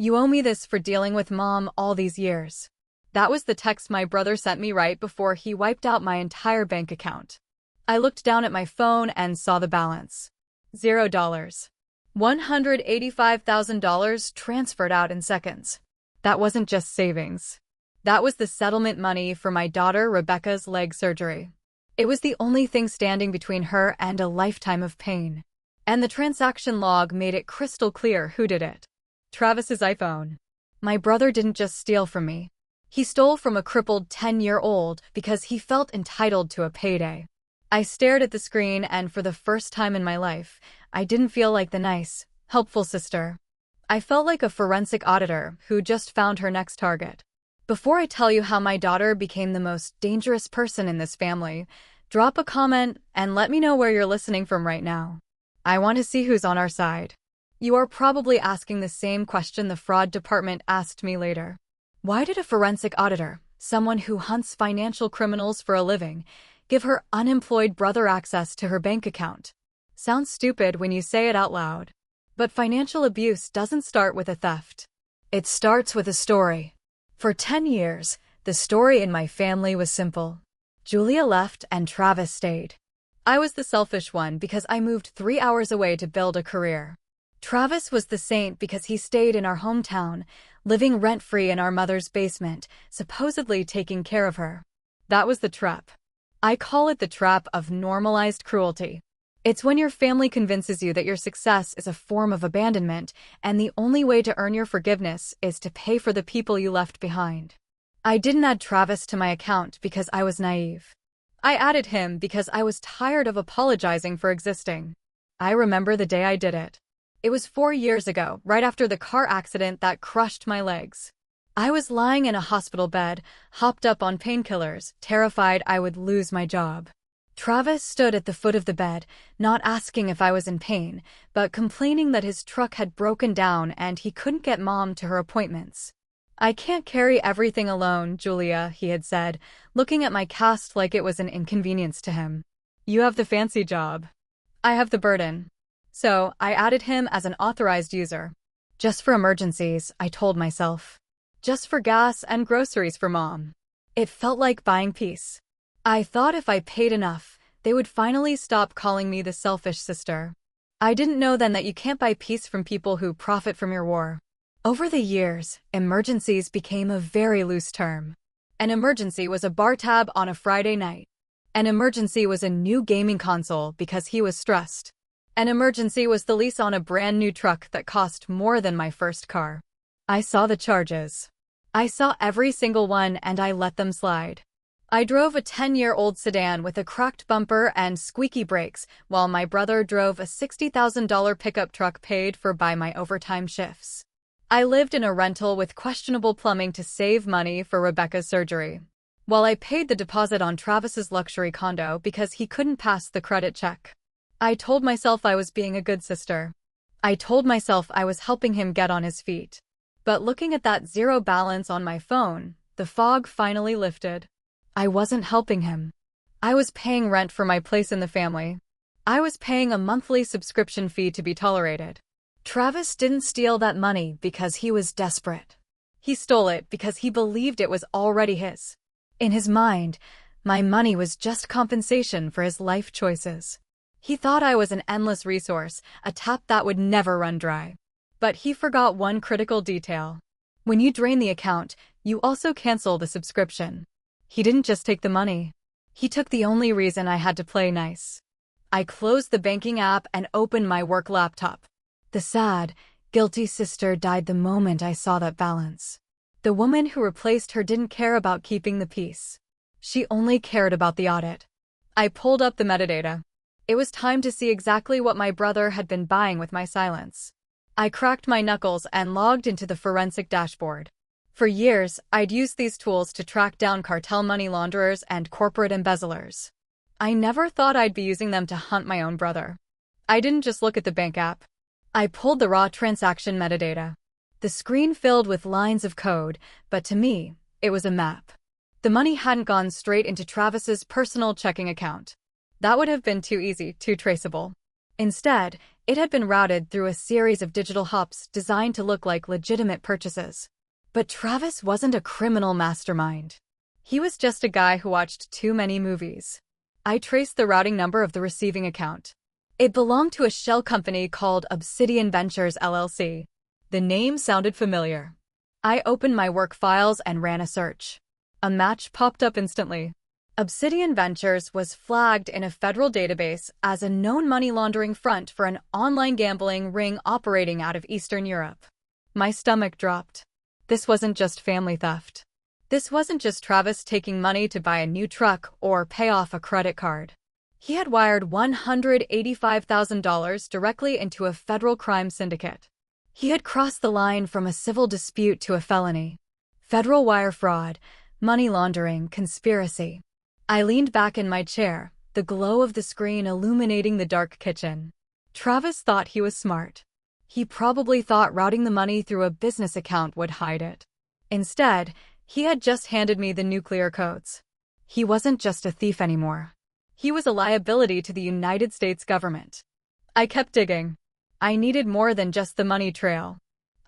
You owe me this for dealing with Mom all these years. That was the text my brother sent me right before he wiped out my entire bank account. I looked down at my phone and saw the balance. $0. $185,000 transferred out in seconds. That wasn't just savings. That was the settlement money for my daughter Rebecca's leg surgery. It was the only thing standing between her and a lifetime of pain. And the transaction log made it crystal clear who did it. Travis's iPhone. My brother didn't just steal from me. He stole from a crippled 10-year-old because he felt entitled to a payday. I stared at the screen, and for the first time in my life, I didn't feel like the nice, helpful sister. I felt like a forensic auditor who just found her next target. Before I tell you how my daughter became the most dangerous person in this family, drop a comment and let me know where you're listening from right now. I want to see who's on our side. You are probably asking the same question the fraud department asked me later. Why did a forensic auditor, someone who hunts financial criminals for a living, give her unemployed brother access to her bank account? Sounds stupid when you say it out loud. But financial abuse doesn't start with a theft. It starts with a story. For 10 years, the story in my family was simple. Julia left and Travis stayed. I was the selfish one because I moved 3 hours away to build a career. Travis was the saint because he stayed in our hometown, living rent-free in our mother's basement, supposedly taking care of her. That was the trap. I call it the trap of normalized cruelty. It's when your family convinces you that your success is a form of abandonment, and the only way to earn your forgiveness is to pay for the people you left behind. I didn't add Travis to my account because I was naive. I added him because I was tired of apologizing for existing. I remember the day I did it. It was 4 years ago, right after the car accident that crushed my legs. I was lying in a hospital bed, hopped up on painkillers, terrified I would lose my job. Travis stood at the foot of the bed, not asking if I was in pain, but complaining that his truck had broken down and he couldn't get Mom to her appointments. "I can't carry everything alone, Julia," he had said, looking at my cast like it was an inconvenience to him. "You have the fancy job. I have the burden." So, I added him as an authorized user. Just for emergencies, I told myself. Just for gas and groceries for Mom. It felt like buying peace. I thought if I paid enough, they would finally stop calling me the selfish sister. I didn't know then that you can't buy peace from people who profit from your war. Over the years, emergencies became a very loose term. An emergency was a bar tab on a Friday night. An emergency was a new gaming console because he was stressed. An emergency was the lease on a brand new truck that cost more than my first car. I saw the charges. I saw every single one and I let them slide. I drove a 10-year-old sedan with a cracked bumper and squeaky brakes, while my brother drove a $60,000 pickup truck paid for by my overtime shifts. I lived in a rental with questionable plumbing to save money for Rebecca's surgery, while I paid the deposit on Travis's luxury condo because he couldn't pass the credit check. I told myself I was being a good sister. I told myself I was helping him get on his feet. But looking at that zero balance on my phone, the fog finally lifted. I wasn't helping him. I was paying rent for my place in the family. I was paying a monthly subscription fee to be tolerated. Travis didn't steal that money because he was desperate. He stole it because he believed it was already his. In his mind, my money was just compensation for his life choices. He thought I was an endless resource, a tap that would never run dry. But he forgot one critical detail. When you drain the account, you also cancel the subscription. He didn't just take the money. He took the only reason I had to play nice. I closed the banking app and opened my work laptop. The sad, guilty sister died the moment I saw that balance. The woman who replaced her didn't care about keeping the peace. She only cared about the audit. I pulled up the metadata. It was time to see exactly what my brother had been buying with my silence. I cracked my knuckles and logged into the forensic dashboard. For years, I'd used these tools to track down cartel money launderers and corporate embezzlers. I never thought I'd be using them to hunt my own brother. I didn't just look at the bank app. I pulled the raw transaction metadata. The screen filled with lines of code, but to me, it was a map. The money hadn't gone straight into Travis's personal checking account. That would have been too easy, too traceable. Instead, It had been routed through a series of digital hops designed to look like legitimate purchases. But Travis wasn't a criminal mastermind. He was just a guy who watched too many movies. I traced the routing number of the receiving account. It belonged to a shell company called Obsidian Ventures LLC. The name sounded familiar. I opened my work files and ran a search. A match popped up instantly. Obsidian Ventures was flagged in a federal database as a known money laundering front for an online gambling ring operating out of Eastern Europe. My stomach dropped. This wasn't just family theft. This wasn't just Travis taking money to buy a new truck or pay off a credit card. He had wired $185,000 directly into a federal crime syndicate. He had crossed the line from a civil dispute to a felony. Federal wire fraud, money laundering, conspiracy. I leaned back in my chair, the glow of the screen illuminating the dark kitchen. Travis thought he was smart. He probably thought routing the money through a business account would hide it. Instead, he had just handed me the nuclear codes. He wasn't just a thief anymore. He was a liability to the United States government. I kept digging. I needed more than just the money trail.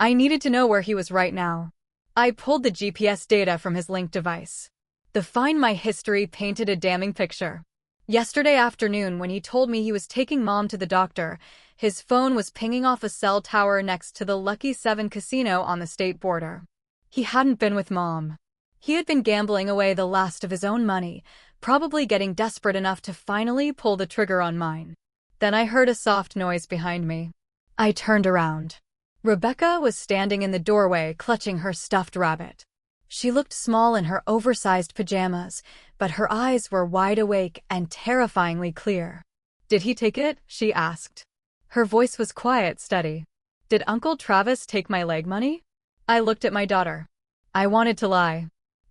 I needed to know where he was right now. I pulled the GPS data from his linked device. The Find My history painted a damning picture. Yesterday afternoon, when he told me he was taking Mom to the doctor, his phone was pinging off a cell tower next to the Lucky 7 casino on the state border. He hadn't been with Mom. He had been gambling away the last of his own money, probably getting desperate enough to finally pull the trigger on mine. Then I heard a soft noise behind me. I turned around. Rebecca was standing in the doorway, clutching her stuffed rabbit. She looked small in her oversized pajamas, but her eyes were wide awake and terrifyingly clear. "Did he take it?" she asked. Her voice was quiet, steady. "Did Uncle Travis take my leg money?" I looked at my daughter. I wanted to lie.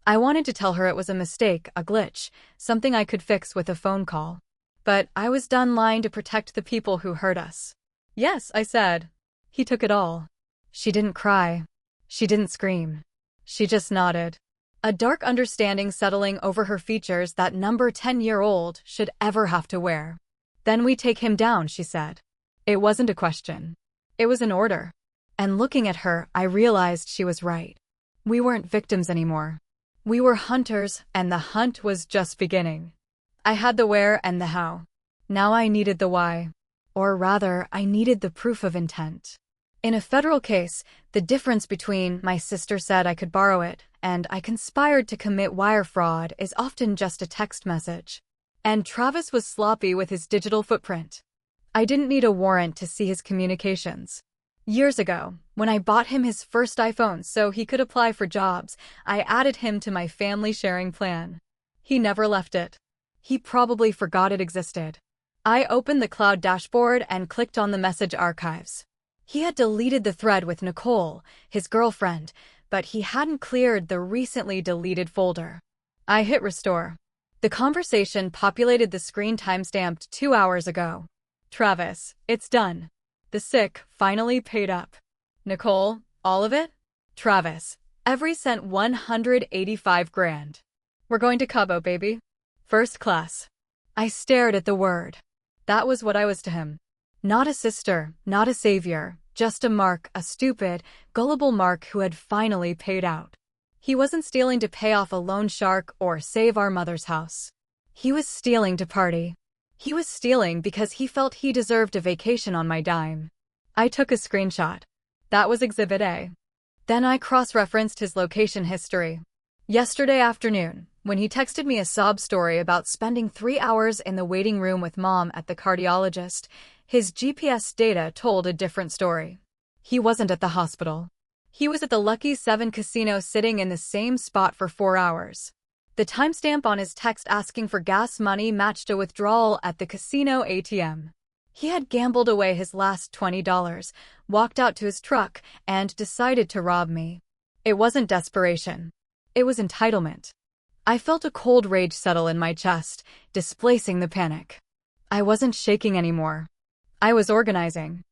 I wanted to tell her it was a mistake, a glitch, something I could fix with a phone call. But I was done lying to protect the people who hurt us. "Yes," I said. "He took it all." She didn't cry. She didn't scream. She just nodded. A dark understanding settling over her features that number 10-year-old should ever have to wear. "Then we take him down," she said. It wasn't a question. It was an order. And looking at her, I realized she was right. We weren't victims anymore. We were hunters, and the hunt was just beginning. I had the where and the how. Now I needed the why. Or rather, I needed the proof of intent. In a federal case, the difference between "my sister said I could borrow it" and "I conspired to commit wire fraud" is often just a text message. And Travis was sloppy with his digital footprint. I didn't need a warrant to see his communications. Years ago, when I bought him his first iPhone so he could apply for jobs, I added him to my family sharing plan. He never left it. He probably forgot it existed. I opened the cloud dashboard and clicked on the message archives. He had deleted the thread with Nicole, his girlfriend, but he hadn't cleared the recently deleted folder. I hit restore. The conversation populated the screen timestamped 2 hours ago. "Travis, it's done. The sick finally paid up." "Nicole, all of it?" "Travis, every cent, 185 grand. We're going to Cabo, baby. First class." I stared at the word. That was what I was to him. Not a sister, not a savior, just a Mark, a stupid, gullible Mark who had finally paid out. He wasn't stealing to pay off a loan shark or save our mother's house. He was stealing to party. He was stealing because he felt he deserved a vacation on my dime. I took a screenshot. That was Exhibit A. Then I cross-referenced his location history. Yesterday afternoon, when he texted me a sob story about spending 3 hours in the waiting room with Mom at the cardiologist, his GPS data told a different story. He wasn't at the hospital. He was at the Lucky 7 casino sitting in the same spot for 4 hours. The timestamp on his text asking for gas money matched a withdrawal at the casino ATM. He had gambled away his last $20, walked out to his truck, and decided to rob me. It wasn't desperation. It was entitlement. I felt a cold rage settle in my chest, displacing the panic. I wasn't shaking anymore. I was organizing.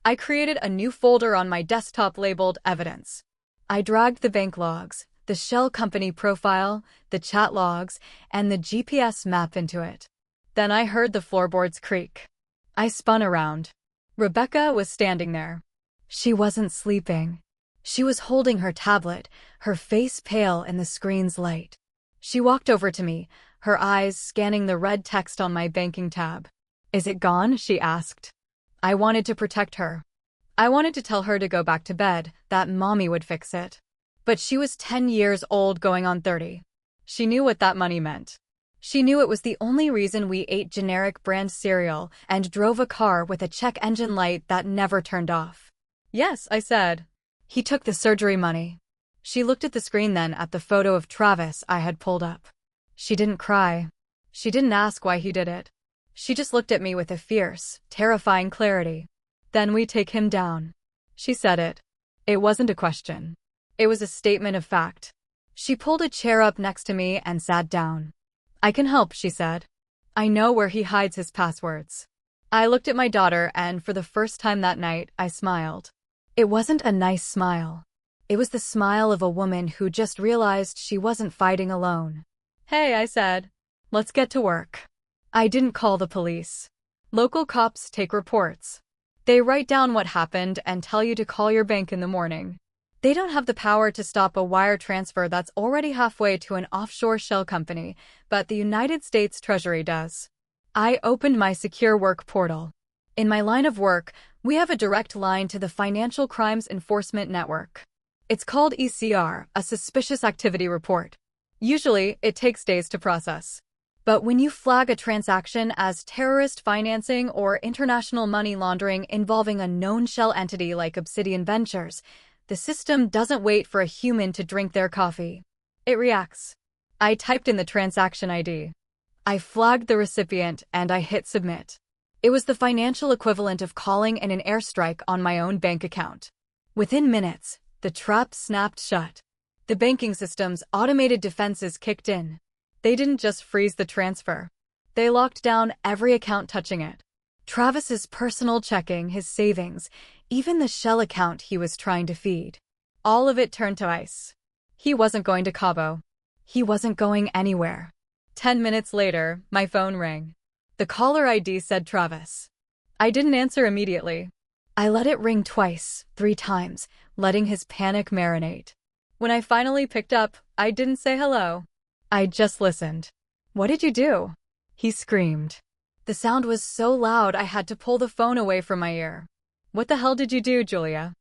I created a new folder on my desktop labeled Evidence. I dragged the bank logs, the shell company profile, the chat logs, and the GPS map into it. Then I heard the floorboards creak. I spun around. Rebecca was standing there. She wasn't sleeping. She was holding her tablet, her face pale in the screen's light. She walked over to me, her eyes scanning the red text on my banking tab. "Is it gone?" she asked. I wanted to protect her. I wanted to tell her to go back to bed, that mommy would fix it. But she was 10 years old going on 30. She knew what that money meant. She knew it was the only reason we ate generic brand cereal and drove a car with a check engine light that never turned off. "Yes," I said. "He took the surgery money." She looked at the screen, then at the photo of Travis I had pulled up. She didn't cry. She didn't ask why he did it. She just looked at me with a fierce, terrifying clarity. "Then we take him down." She said it. It wasn't a question. It was a statement of fact. She pulled a chair up next to me and sat down. "I can help," she said. "I know where he hides his passwords." I looked at my daughter, and for the first time that night, I smiled. It wasn't a nice smile. It was the smile of a woman who just realized she wasn't fighting alone. "Hey," I said. "Let's get to work." I didn't call the police. Local cops take reports. They write down what happened and tell you to call your bank in the morning. They don't have the power to stop a wire transfer that's already halfway to an offshore shell company, but the United States Treasury does. I opened my secure work portal. In my line of work, we have a direct line to the Financial Crimes Enforcement Network. It's called ECR, a suspicious activity report. Usually, it takes days to process. But when you flag a transaction as terrorist financing or international money laundering involving a known shell entity like Obsidian Ventures, the system doesn't wait for a human to drink their coffee. It reacts. I typed in the transaction ID. I flagged the recipient and I hit submit. It was the financial equivalent of calling in an airstrike on my own bank account. Within minutes, the trap snapped shut. The banking system's automated defenses kicked in. They didn't just freeze the transfer. They locked down every account touching it. Travis's personal checking, his savings, even the shell account he was trying to feed. All of it turned to ice. He wasn't going to Cabo. He wasn't going anywhere. 10 minutes later, my phone rang. The caller ID said Travis. I didn't answer immediately. I let it ring twice, 3 times, letting his panic marinate. When I finally picked up, I didn't say hello. I just listened. "What did you do?" he screamed. The sound was so loud I had to pull the phone away from my ear. "What the hell did you do, Julia?"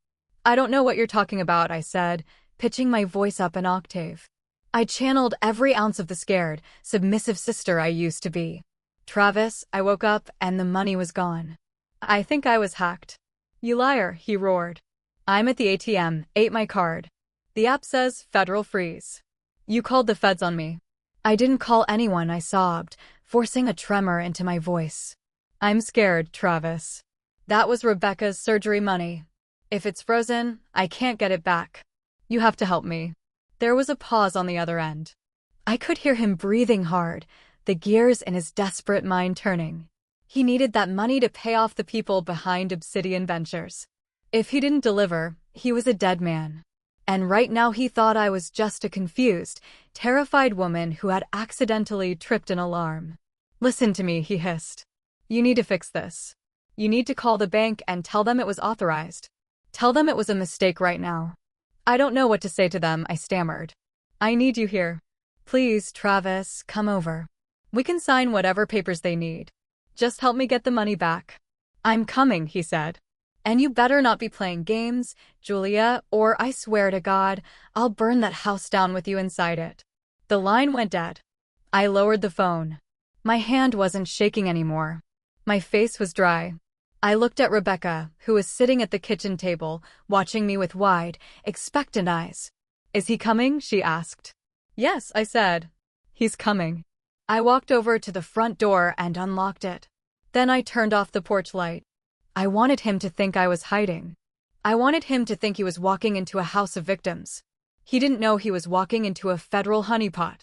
"I don't know what you're talking about," I said, pitching my voice up an octave. I channeled every ounce of the scared, submissive sister I used to be. "Travis," I woke up and the money was gone. "I think I was hacked." "You liar," he roared. "I'm at the ATM, ate my card. The app says federal freeze. You called the feds on me." "I didn't call anyone," I sobbed, forcing a tremor into my voice. "I'm scared, Travis. That was Rebecca's surgery money. If it's frozen, I can't get it back. You have to help me." There was a pause on the other end. I could hear him breathing hard, the gears in his desperate mind turning. He needed that money to pay off the people behind Obsidian Ventures. If he didn't deliver, he was a dead man. And right now he thought I was just a confused, terrified woman who had accidentally tripped an alarm. "Listen to me," he hissed. "You need to fix this. You need to call the bank and tell them it was authorized. Tell them it was a mistake right now." "I don't know what to say to them," I stammered. "I need you here. Please, Travis, come over. We can sign whatever papers they need. Just help me get the money back." "I'm coming," he said. "And you better not be playing games, Julia, or I swear to God, I'll burn that house down with you inside it." The line went dead. I lowered the phone. My hand wasn't shaking anymore. My face was dry. I looked at Rebecca, who was sitting at the kitchen table, watching me with wide, expectant eyes. "Is he coming?" she asked. "Yes," I said. "He's coming." I walked over to the front door and unlocked it. Then I turned off the porch light. I wanted him to think I was hiding. I wanted him to think he was walking into a house of victims. He didn't know he was walking into a federal honeypot.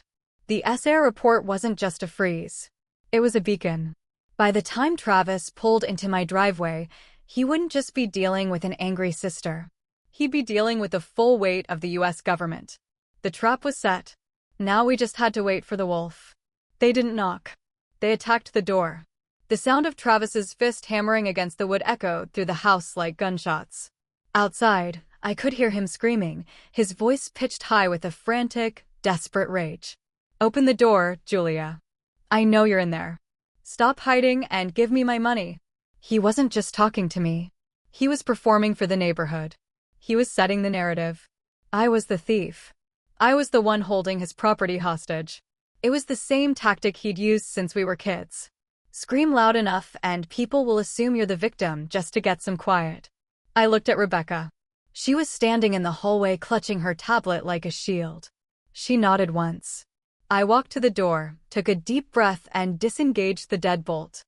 The SR report wasn't just a freeze. It was a beacon. By the time Travis pulled into my driveway, he wouldn't just be dealing with an angry sister. He'd be dealing with the full weight of the US government. The trap was set. Now we just had to wait for the wolf. They didn't knock. They attacked the door. The sound of Travis's fist hammering against the wood echoed through the house like gunshots. Outside, I could hear him screaming, his voice pitched high with a frantic, desperate rage. "Open the door, Julia. I know you're in there. Stop hiding and give me my money." He wasn't just talking to me. He was performing for the neighborhood. He was setting the narrative. I was the thief. I was the one holding his property hostage. It was the same tactic he'd used since we were kids. Scream loud enough and people will assume you're the victim just to get some quiet. I looked at Rebecca. She was standing in the hallway clutching her tablet like a shield. She nodded once. I walked to the door, took a deep breath and disengaged the deadbolt.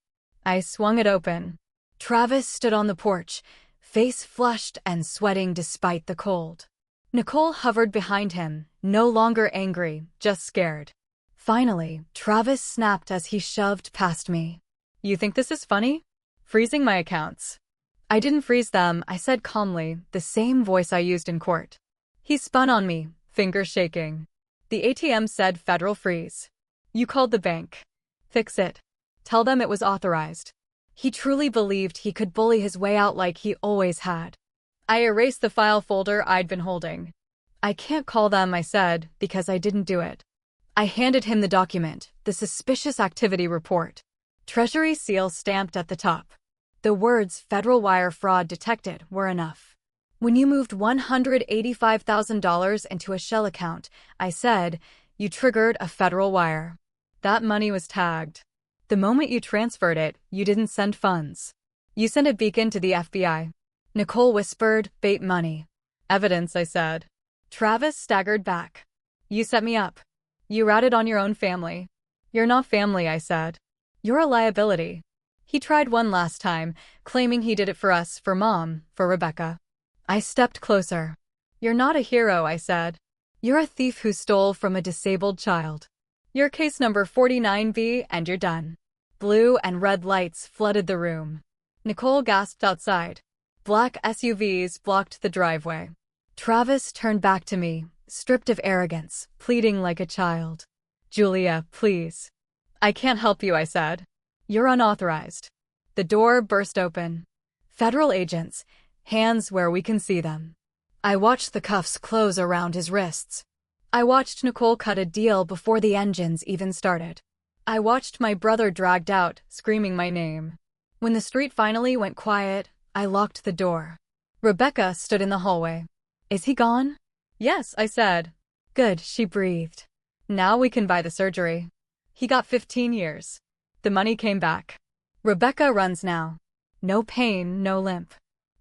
I swung it open. Travis stood on the porch, face flushed and sweating despite the cold. Nicole hovered behind him, no longer angry, just scared. Finally, Travis snapped as he shoved past me. "You think this is funny? Freezing my accounts." "I didn't freeze them," I said calmly, the same voice I used in court. He spun on me, fingers shaking. "The ATM said federal freeze. You called the bank. Fix it. Tell them it was authorized." He truly believed he could bully his way out like he always had. I erased the file folder I'd been holding. "I can't call them," I said, "because I didn't do it." I handed him the document, the suspicious activity report. Treasury seal stamped at the top. The words "Federal wire fraud detected" were enough. "When you moved $185,000 into a shell account," I said, "you triggered a federal wire. That money was tagged. The moment you transferred it, you didn't send funds. You sent a beacon to the FBI." Nicole whispered, "Bait money." "Evidence," I said. Travis staggered back. "You set me up. You ratted on your own family." "You're not family," I said. "You're a liability." He tried one last time, claiming he did it for us, for Mom, for Rebecca. I stepped closer. "You're not a hero," I said. "You're a thief who stole from a disabled child. You're case number 49B and you're done." Blue and red lights flooded the room. Nicole gasped outside. Black SUVs blocked the driveway. Travis turned back to me, stripped of arrogance, pleading like a child. "Julia, please." "I can't help you," I said. "You're unauthorized." The door burst open. Federal agents, hands where we can see them. I watched the cuffs close around his wrists. I watched Nicole cut a deal before the engines even started. I watched my brother dragged out, screaming my name. When the street finally went quiet, I locked the door. Rebecca stood in the hallway. "Is he gone?" "Yes," I said. "Good," she breathed. "Now we can buy the surgery." He got 15 years. The money came back. Rebecca runs now. No pain, no limp.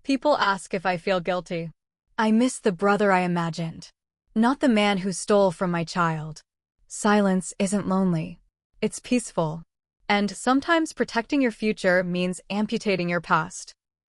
People ask if I feel guilty. I miss the brother I imagined. Not the man who stole from my child. Silence isn't lonely. It's peaceful. And sometimes protecting your future means amputating your past.